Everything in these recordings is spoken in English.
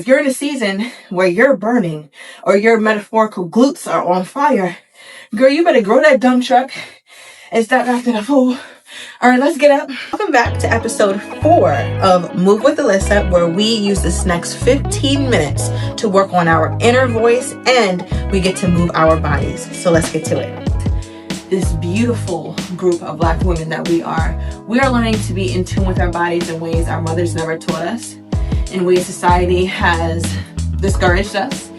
if you're in a season where you're burning or your metaphorical glutes are on fire, girl, you better grow that dump truck and stop acting a fool. All right, let's get up. Welcome back to episode 4 of Move with Alyssa, where we use this next 15 minutes to work on our inner voice and we get to move our bodies. So let's get to it. This beautiful group of Black women that we are learning to be in tune with our bodies in ways our mothers never taught us, in ways society has discouraged us,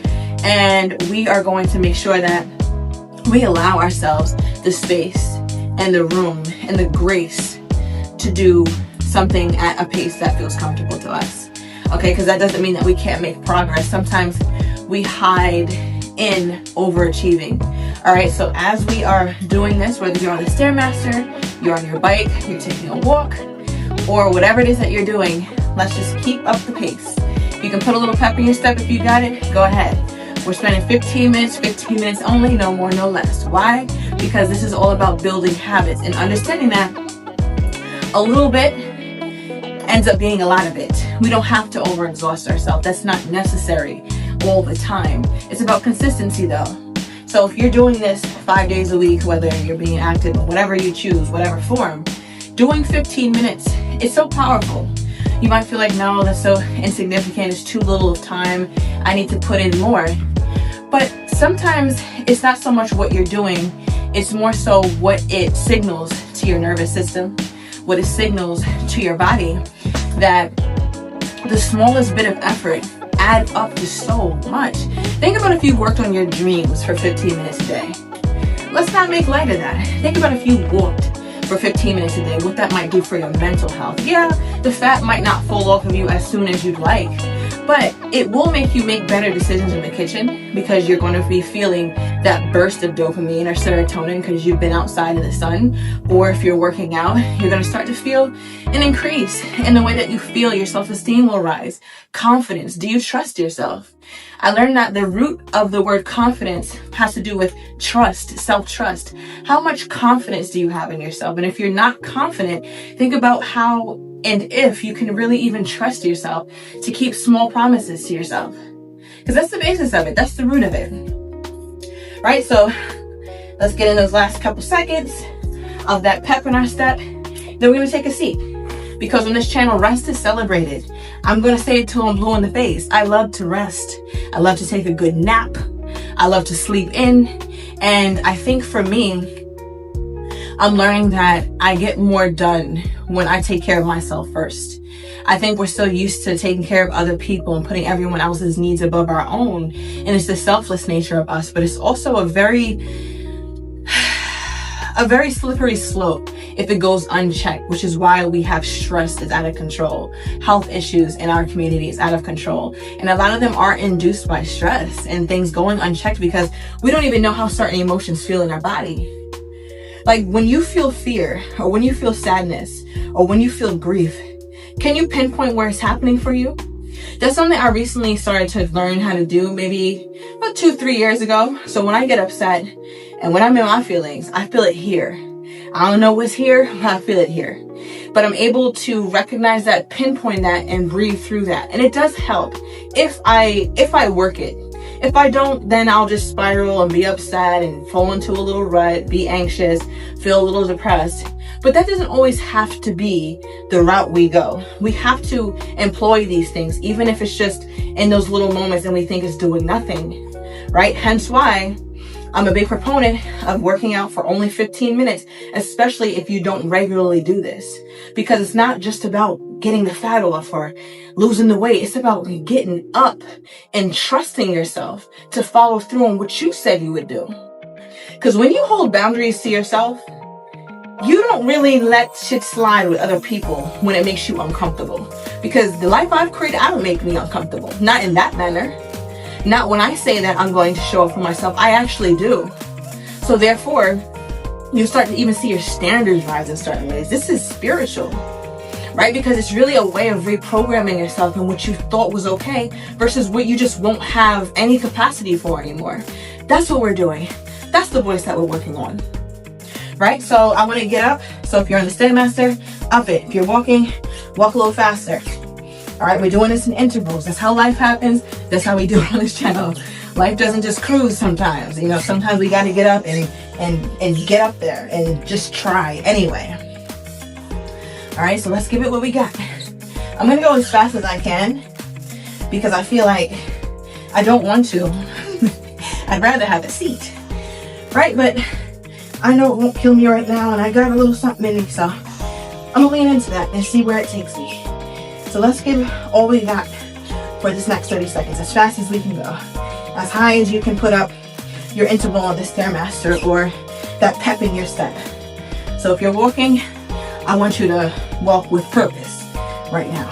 and we are going to make sure that we allow ourselves the space and the room and the grace to do something at a pace that feels comfortable to us. Okay, because that doesn't mean that we can't make progress. Sometimes we hide in overachieving. All right, so as we are doing this, whether you're on the Stairmaster, you're on your bike, you're taking a walk, or whatever it is that you're doing, let's just keep up the pace. You can put a little pep in your step if you got it, go ahead. We're spending 15 minutes only, no more, no less. Why? Because this is all about building habits and understanding that a little bit ends up being a lot of it. We don't have to overexhaust ourselves. That's not necessary all the time. It's about consistency though. So if you're doing this 5 days a week, whether you're being active, whatever you choose, whatever form, doing 15 minutes, it's so powerful. You might feel like, no, that's so insignificant. It's too little of time. I need to put in more. But sometimes it's not so much what you're doing. It's more so what it signals to your nervous system, what it signals to your body, that the smallest bit of effort adds up to so much. Think about if you worked on your dreams for 15 minutes a day. Let's not make light of that. Think about if you walked for 15 minutes a day, what that might do for your mental health. Yeah, the fat might not fall off of you as soon as you'd like, but it will make you make better decisions in the kitchen because you're going to be feeling that burst of dopamine or serotonin because you've been outside in the sun. Or if you're working out, you're going to start to feel an increase in the way that you feel. Your self-esteem will rise. Confidence. Do you trust yourself? I learned that the root of the word confidence has to do with trust, self-trust. How much confidence do you have in yourself? And if you're not confident, think about how and if you can really even trust yourself to keep small promises to yourself. Because that's the basis of it. That's the root of it. Right? So let's get in those last couple seconds of that pep in our step. Then we're going to take a seat. Because on this channel, rest is celebrated. I'm going to say it till I'm blue in the face. I love to rest. I love to take a good nap. I love to sleep in. And I think for me, I'm learning that I get more done when I take care of myself first. I think we're so used to taking care of other people and putting everyone else's needs above our own. And it's the selfless nature of us, but it's also a very slippery slope if it goes unchecked, which is why we have stress that's out of control. Health issues in our community is out of control. And a lot of them are induced by stress and things going unchecked because we don't even know how certain emotions feel in our body. Like when you feel fear or when you feel sadness or when you feel grief, can you pinpoint where it's happening for you? That's something I recently started to learn how to do maybe about 2-3 years ago. So when I get upset and when I'm in my feelings, I feel it here. I don't know what's here, but I feel it here. But I'm able to recognize that, pinpoint that, and breathe through that. And it does help if I work it. If I don't, then I'll just spiral and be upset and fall into a little rut, be anxious, feel a little depressed. But that doesn't always have to be the route we go. We have to employ these things, even if it's just in those little moments and we think it's doing nothing, right? Hence why I'm a big proponent of working out for only 15 minutes, especially if you don't regularly do this. Because it's not just about getting the fat off or losing the weight. It's about getting up and trusting yourself to follow through on what you said you would do. Because when you hold boundaries to yourself, you don't really let shit slide with other people when it makes you uncomfortable. Because the life I've created, I don't make me uncomfortable. Not in that manner. Not when I say that I'm going to show up for myself. I actually do. So therefore, you start to even see your standards rise in certain ways. This is spiritual, right? Because it's really a way of reprogramming yourself in what you thought was okay versus what you just won't have any capacity for anymore. That's what we're doing. That's the voice that we're working on, right? So I want to get up. So if you're on the Stairmaster, up it. If you're walking, walk a little faster. All right, we're doing this in intervals. That's how life happens. That's how we do it on this channel. Life doesn't just cruise sometimes. You know, sometimes we got to get up and get up there and just try anyway. All right, so let's give it what we got. I'm going to go as fast as I can because I feel like I don't want to. I'd rather have a seat, right? But I know it won't kill me right now, and I got a little something in me, so I'm going to lean into that and see where it takes me. So let's give all we got for this next 30 seconds, as fast as we can go. As high as you can put up your interval on the Stairmaster or that pep in your step. So if you're walking, I want you to walk with purpose right now.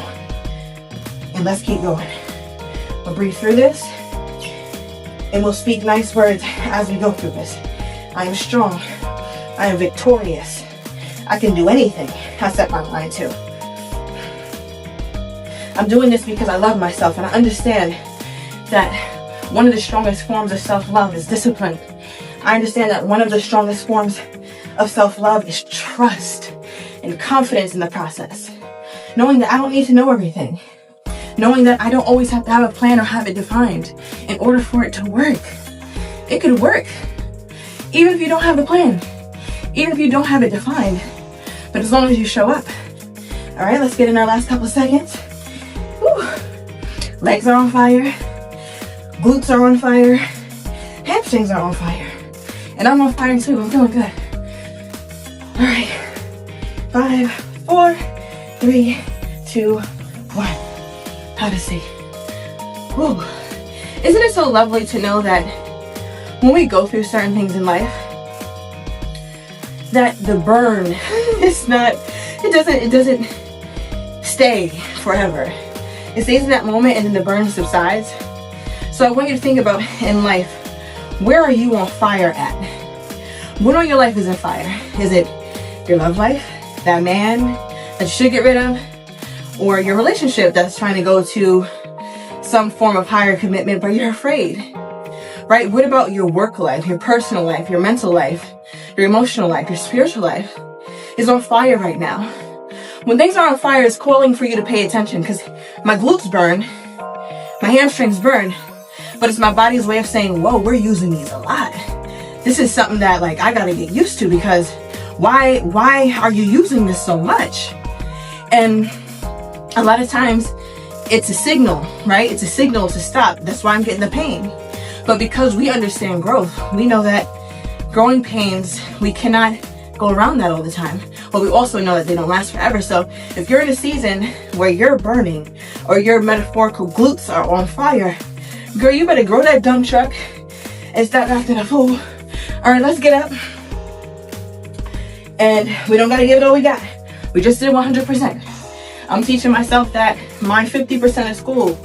And let's keep going. We'll breathe through this and we'll speak nice words as we go through this. I am strong. I am victorious. I can do anything I set my mind to. I'm doing this because I love myself and I understand that one of the strongest forms of self-love is discipline. I understand that one of the strongest forms of self-love is trust and confidence in the process. Knowing that I don't need to know everything. Knowing that I don't always have to have a plan or have it defined in order for it to work. It could work even if you don't have a plan, even if you don't have it defined, but as long as you show up. All right, let's get in our last couple seconds. Whew. Legs are on fire, glutes are on fire, hamstrings are on fire, and I'm on fire too. I'm feeling good. All right, 5, 4, 3, 2, 1. Have a seat. Whew. Isn't it so lovely to know that when we go through certain things in life, that the burn is not, it doesn't stay forever. It stays in that moment and then the burn subsides. So I want you to think about in life, where are you on fire at? When all your life is on fire? Is it your love life, that man that you should get rid of, or your relationship that's trying to go to some form of higher commitment but you're afraid, right? What about your work life, your personal life, your mental life, your emotional life, your spiritual life is on fire right now? When things are on fire, it's calling for you to pay attention because my glutes burn, my hamstrings burn, but it's my body's way of saying, whoa, we're using these a lot. This is something that like I gotta get used to because why are you using this so much? And a lot of times it's a signal, right? It's a signal to stop. That's why I'm getting the pain. But because we understand growth, we know that growing pains, we cannot go around that all the time. But we also know that they don't last forever. So if you're in a season where you're burning or your metaphorical glutes are on fire, girl, you better grow that dump truck and stop acting a fool. All right, let's get up. And we don't gotta give it all we got. We just did 100%. I'm teaching myself that my 50% of school,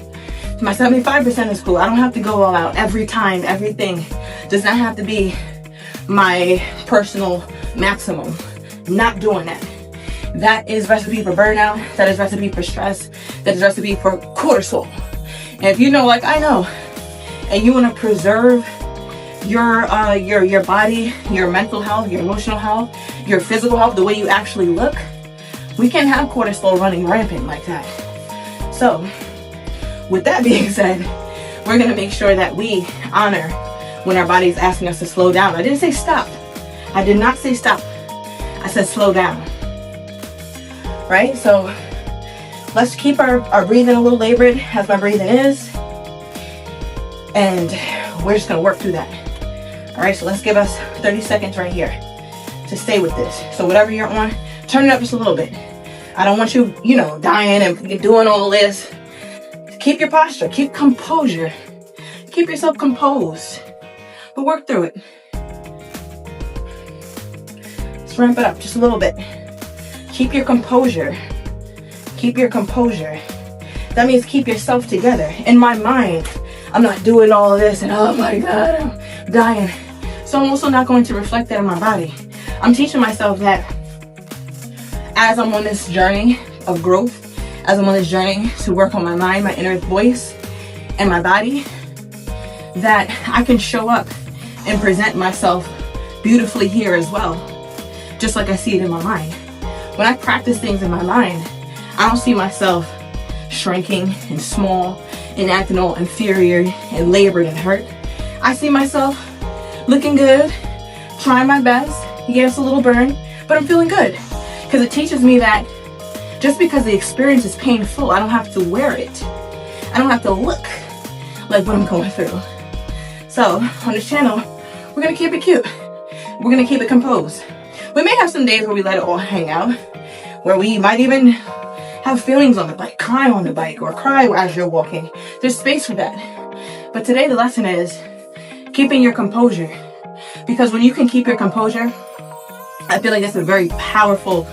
my 75% of school, I don't have to go all out every time. Everything does not have to be my personal maximum. Not doing that. That is recipe for burnout. That is recipe for stress. That is recipe for cortisol. And if you know, like I know, and you want to preserve your body, your mental health, your emotional health, your physical health, the way you actually look, we can't have cortisol running rampant like that. So, with that being said, we're going to make sure that we honor when our body is asking us to slow down. I didn't say stop. I did not say stop. I said slow down. Right? So, let's keep our breathing a little labored as my breathing is. And we're just going to work through that. All right, so let's give us 30 seconds right here to stay with this. So whatever you're on, turn it up just a little bit. I don't want you, dying and doing all this. Keep your posture, keep composure. Keep yourself composed, but work through it. Let's ramp it up just a little bit. Keep your composure. Keep your composure. That means keep yourself together. In my mind, I'm not doing all of this and oh my God, I'm dying. So I'm also not going to reflect that in my body. I'm teaching myself that as I'm on this journey of growth, as I'm on this journey to work on my mind, my inner voice, and my body, that I can show up and present myself beautifully here as well, just like I see it in my mind. When I practice things in my mind, I don't see myself shrinking and small and acting all inferior and labored and hurt. I see myself looking good, trying my best. Yes, a little burn, but I'm feeling good. Because it teaches me that just because the experience is painful, I don't have to wear it. I don't have to look like what I'm going through. So on this channel, we're going to keep it cute. We're going to keep it composed. We may have some days where we let it all hang out, where we might even have feelings on the bike, cry on the bike, or cry as you're walking. There's space for that. But today the lesson is keeping your composure. Because when you can keep your composure, I feel like that's a very powerful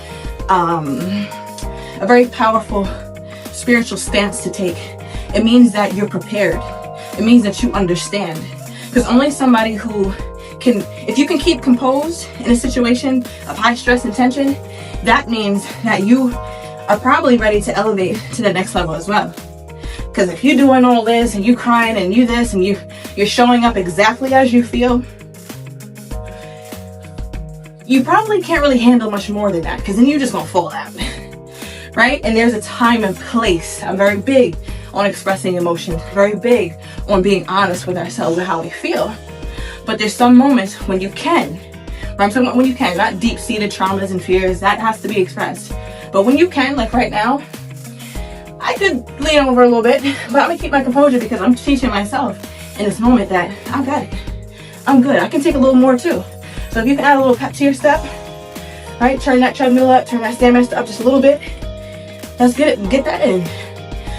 spiritual stance to take. It means that you're prepared. It means that you understand. Because only somebody who can, if you can keep composed in a situation of high stress and tension, that means that you are probably ready to elevate to the next level as well. Because if you're doing all this and you crying and you this and you're showing up exactly as you feel, you probably can't really handle much more than that, because then you're just gonna fall out, right? And there's a time and place. I'm very big on expressing emotions, very big on being honest with ourselves and how we feel. But there's some moments when you can, right? I'm talking about when you can, not deep-seated traumas and fears, that has to be expressed. But when you can, like right now, I could lean over a little bit, but I'm gonna keep my composure because I'm teaching myself in this moment that I got it. I'm good. I can take a little more too. So if you can add a little pep to your step, right? Turn that treadmill up, turn that stairmaster up just a little bit. Let's get that in.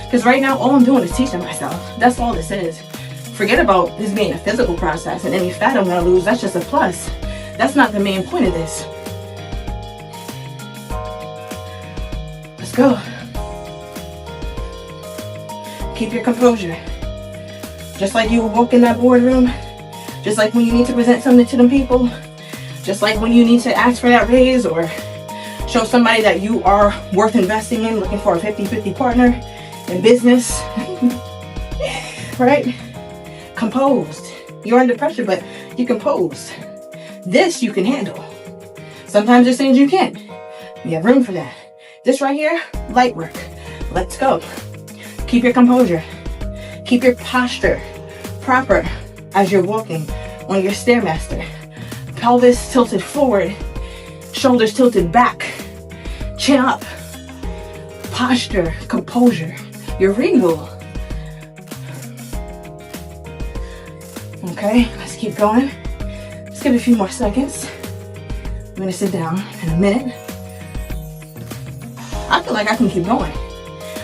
Because right now, all I'm doing is teaching myself. That's all this is. Forget about this being a physical process and any fat I'm gonna lose. That's just a plus. That's not the main point of this. Let's go. Keep your composure. Just like you walk in that boardroom, just like when you need to present something to them people, just like when you need to ask for that raise or show somebody that you are worth investing in, looking for a 50-50 partner in business, right? Composed. You're under pressure, but you're composed. This you can handle. Sometimes there's things you can't. You have room for that. This right here, light work. Let's go. Keep your composure. Keep your posture proper as you're walking on your Stairmaster. Pelvis tilted forward, shoulders tilted back, chin up. Posture, composure. You're regal. Okay, let's keep going. Let's give it a few more seconds. I'm gonna sit down in a minute. I feel like I can keep going.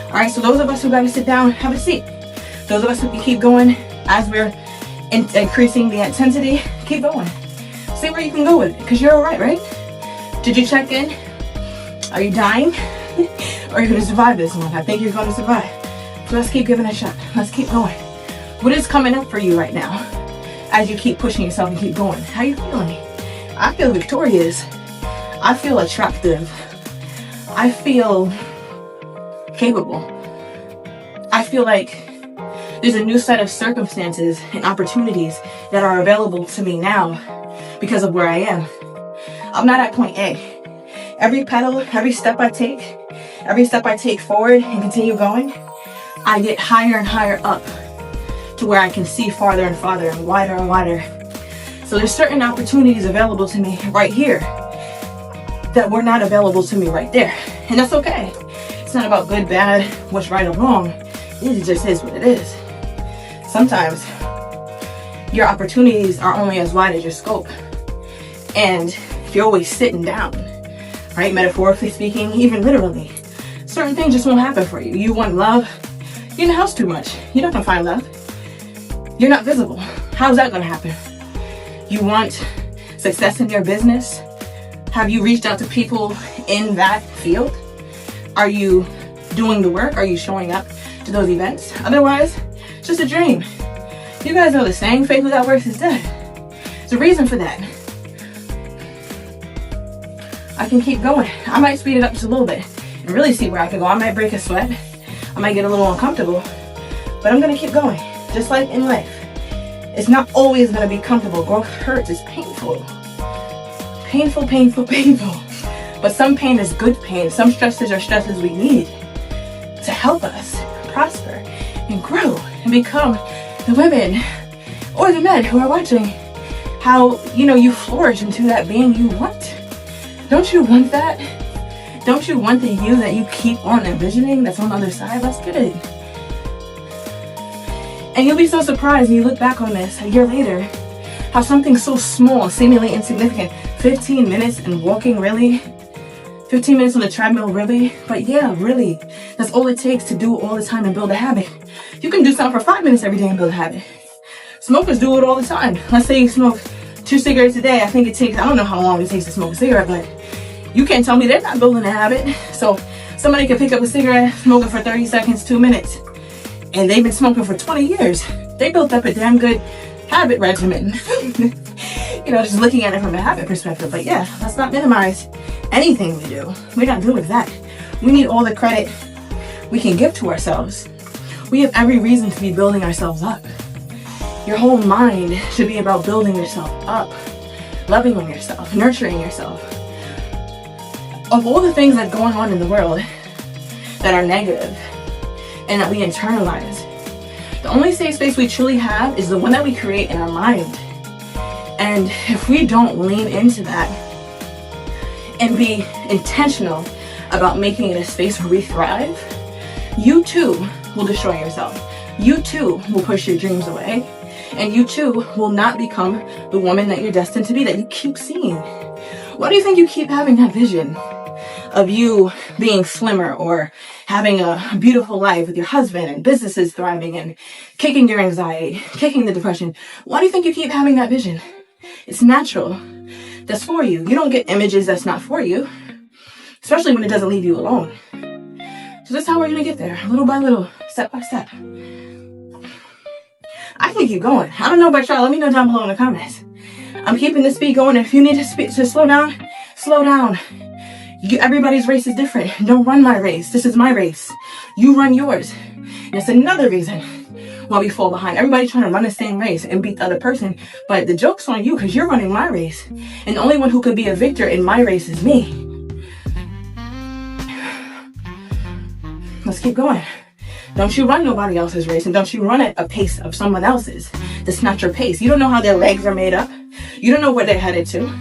All right, so those of us who gotta sit down, have a seat. Those of us who can keep going as we're increasing the intensity, keep going. See where you can go with it, because you're all right? Did you check in? Are you dying? Or are you gonna survive this one? I think you're gonna survive. So let's keep giving it a shot. Let's keep going. What is coming up for you right now as you keep pushing yourself and keep going? How are you feeling? I feel victorious. I feel attractive. I feel capable. I feel like there's a new set of circumstances and opportunities that are available to me now because of where I am. I'm not at point A. Every pedal, every step I take forward and continue going, I get higher and higher up to where I can see farther and farther and wider. So there's certain opportunities available to me right here that were not available to me right there. And that's okay. It's not about good, bad, what's right or wrong. It just is what it is. Sometimes your opportunities are only as wide as your scope. And if you're always sitting down, right, metaphorically speaking, even literally, certain things just won't happen for you. You want love, you're in the house too much. You're not gonna find love. You're not visible. How's that gonna happen? You want success in your business? Have you reached out to people in that field? Are you doing the work? Are you showing up to those events? Otherwise, it's just a dream. You guys know the saying, faith without works is dead. There's a reason for that. I can keep going. I might speed it up just a little bit and really see where I can go. I might break a sweat. I might get a little uncomfortable, but I'm gonna keep going. Just like in life, it's not always gonna be comfortable. Growth hurts, it's painful. Painful. But some pain is good pain. Some stresses are stresses we need to help us. prosper and grow and become the women or the men who are watching, how, you flourish into that being you want. Don't you want that? Don't you want the you that you keep on envisioning that's on the other side? Let's get it. And you'll be so surprised when you look back on this a year later, how something so small, seemingly insignificant, 15 minutes and walking, really? 15 minutes on the treadmill, really? But yeah, really, that's all it takes to do it all the time and build a habit. You can do something for 5 minutes every day and build a habit. Smokers do it all the time. Let's say you smoke 2 cigarettes a day. I think it takes, I don't know how long it takes to smoke a cigarette, but you can't tell me they're not building a habit. So somebody can pick up a cigarette, smoke it for 30 seconds, 2 minutes, and they've been smoking for 20 years. They built up a damn good habit regimen. Just looking at it from a habit perspective. But yeah, let's not minimize anything we do. We're not doing that. We need all the credit we can give to ourselves. We have every reason to be building ourselves up. Your whole mind should be about building yourself up, loving on yourself, nurturing yourself. Of all the things that are going on in the world that are negative and that we internalize, the only safe space we truly have is the one that we create in our mind. And if we don't lean into that and be intentional about making it a space where we thrive, you too will destroy yourself. You too will push your dreams away. And you too will not become the woman that you're destined to be, that you keep seeing. Why do you think you keep having that vision of you being slimmer or having a beautiful life with your husband and businesses thriving and kicking your anxiety, kicking the depression? Why do you think you keep having that vision? It's natural. That's for you. You don't get images that's not for you, especially when it doesn't leave you alone. So that's how we're going to get there, little by little, step by step. I can keep going. I don't know about y'all. Let me know down below in the comments. I'm keeping the speed going. If you need to slow down, slow down. Everybody's race is different. Don't run my race. This is my race. You run yours. And that's another reason why we fall behind. Everybody's trying to run the same race and beat the other person. But the joke's on you because you're running my race. And the only one who could be a victor in my race is me. Let's keep going. Don't you run nobody else's race, and don't you run at a pace of someone else's. That's not your pace. You don't know how their legs are made up. You don't know where they're headed to.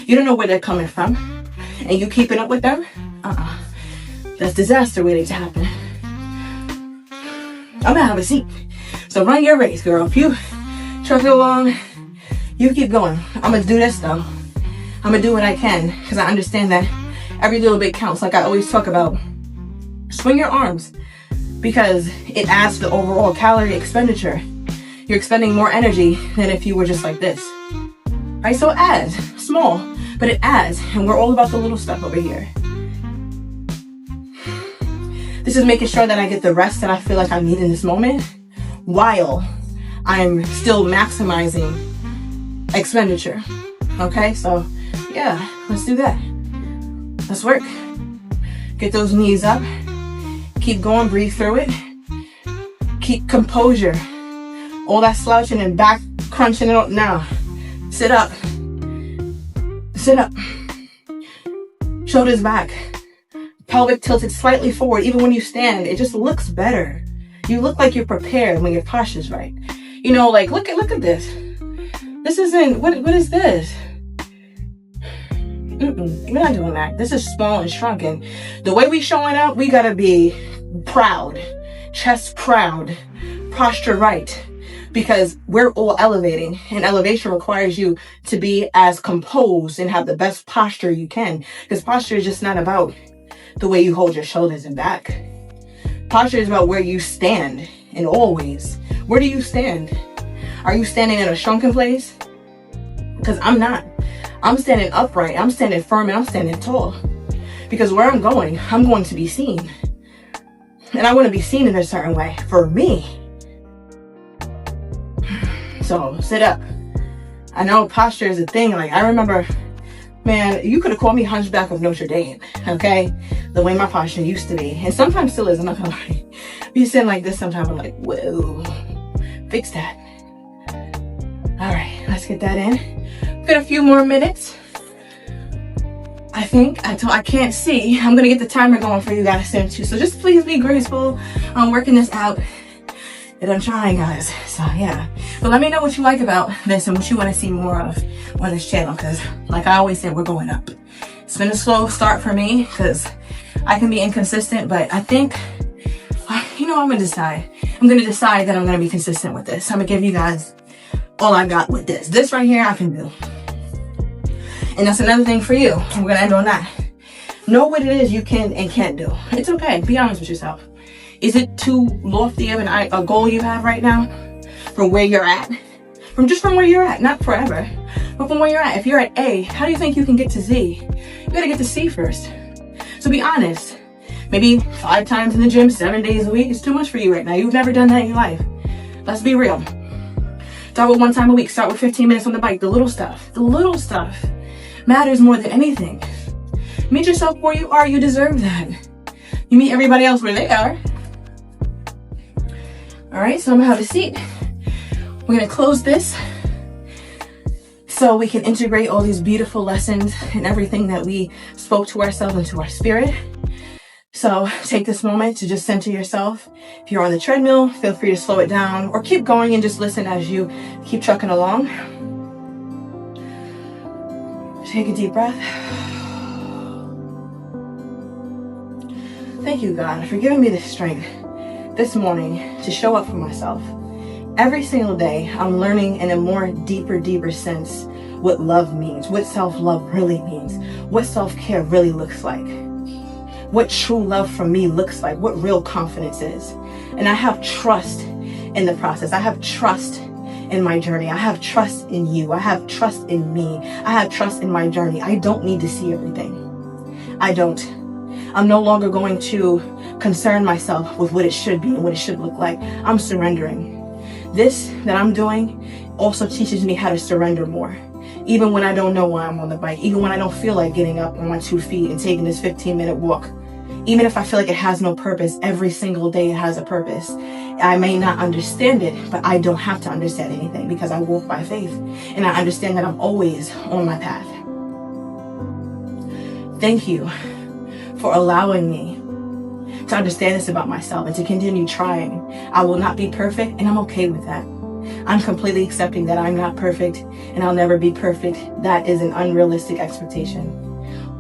You don't know where they're coming from. And you keeping up with them? That's disaster waiting to happen. I'm gonna have a seat. So run your race, girl. If you truck it along, you keep going. I'm gonna do this though. I'm gonna do what I can because I understand that every little bit counts. Like I always talk about, swing your arms, because it adds to the overall calorie expenditure. You're expending more energy than if you were just like this. Right? So it adds. Small, but it adds. And we're all about the little stuff over here. This is making sure that I get the rest that I feel like I need in this moment while I'm still maximizing expenditure. Okay? So, yeah, let's do that. Let's work. Get those knees up. Keep going, breathe through it. Keep composure. All that slouching and back crunching it up now. Sit up. Sit up. Shoulders back. Pelvic tilted slightly forward. Even when you stand, it just looks better. You look like you're prepared when your posture's right. Like, look at this. This isn't, what is this? We're not doing that. This is small and shrunken. The way we showing up, we gotta be proud, chest proud, posture right, because we're all elevating, and elevation requires you to be as composed and have the best posture you can, because posture is just not about the way you hold your shoulders and back. Posture is about where you stand, and always. Where do you stand? Are you standing in a shrunken place? Because I'm not. I'm standing upright, I'm standing firm, and I'm standing tall. Because where I'm going to be seen. And I want to be seen in a certain way for me. So, sit up. I know posture is a thing. Like, I remember, man, you could have called me Hunchback of Notre Dame, okay? The way my posture used to be. And sometimes still is, I'm not gonna lie. Be sitting like this sometimes, I'm like, whoa, fix that. All right, let's get that in. Got a few more minutes. I can't see. I'm gonna get the timer going for you guys soon too. So just please be graceful. I'm working this out, and I'm trying, guys. So yeah. But let me know what you like about this and what you want to see more of on this channel. Because like I always say, we're going up. It's been a slow start for me because I can be inconsistent. But I think, I'm gonna decide. I'm gonna decide that I'm gonna be consistent with this. I'm gonna give you guys all I got with this. This right here, I can do. And that's another thing for you. We're gonna end on that. Know what it is you can and can't do. It's okay. Be honest with yourself. Is it too lofty of a goal you have right now from where you're at? From where you're at, not forever, but from where you're at. If you're at A, how do you think you can get to Z? You gotta get to C first. So be honest. Maybe 5 times in the gym, 7 days a week is too much for you right now. You've never done that in your life. Let's be real. Start with 1 time a week. Start with 15 minutes on the bike. The little stuff. The little stuff matters more than anything. Meet yourself where you are. You deserve that. You meet everybody else where they are. All right, so I'm gonna have a seat. We're gonna close this so we can integrate all these beautiful lessons and everything that we spoke to ourselves into our spirit. So take this moment to just center yourself. If you're on the treadmill, feel free to slow it down or keep going and just listen as you keep trucking along. Take a deep breath. Thank you, God, for giving me the strength this morning to show up for myself. Every single day, I'm learning in a more deeper sense what love means, what self-love really means, what self-care really looks like, what true love for me looks like, what real confidence is. And I have trust in the process. I have trust in my journey. I have trust in you. I have trust in me. I have trust in my journey. I don't need to see everything. I don't. I'm no longer going to concern myself with what it should be and what it should look like. I'm surrendering. This that I'm doing also teaches me how to surrender more. Even when I don't know why I'm on the bike, even when I don't feel like getting up on my 2 feet and taking this 15-minute walk, even if I feel like it has no purpose, every single day it has a purpose. I may not understand it, but I don't have to understand anything because I walk by faith and I understand that I'm always on my path. Thank you for allowing me to understand this about myself and to continue trying. I will not be perfect, and I'm okay with that. I'm completely accepting that I'm not perfect and I'll never be perfect. That is an unrealistic expectation.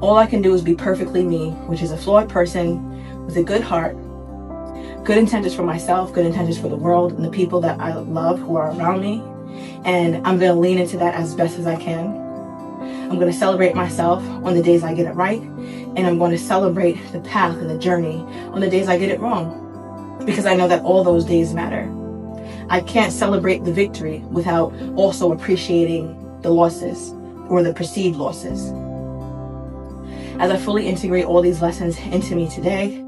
All I can do is be perfectly me, which is a flawed person with a good heart, good intentions for myself, good intentions for the world and the people that I love who are around me. And I'm going to lean into that as best as I can. I'm going to celebrate myself on the days I get it right. And I'm going to celebrate the path and the journey on the days I get it wrong. Because I know that all those days matter. I can't celebrate the victory without also appreciating the losses or the perceived losses. As I fully integrate all these lessons into me today,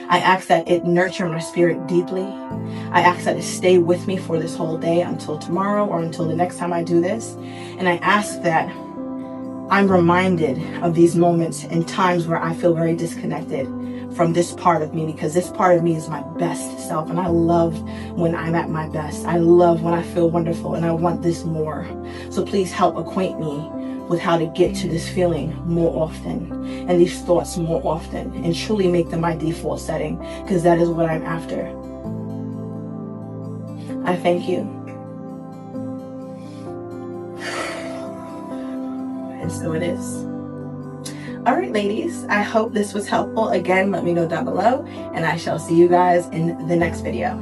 I ask that it nurture my spirit deeply. I ask that it stay with me for this whole day until tomorrow or until the next time I do this. And I ask that I'm reminded of these moments and times where I feel very disconnected from this part of me, because this part of me is my best self. And I love when I'm at my best. I love when I feel wonderful, and I want this more. So please help acquaint me with how to get to this feeling more often and these thoughts more often, and truly make them my default setting, because that is what I'm after. I thank you. And so it is. All right, ladies, I hope this was helpful. Again, let me know down below, and I shall see you guys in the next video.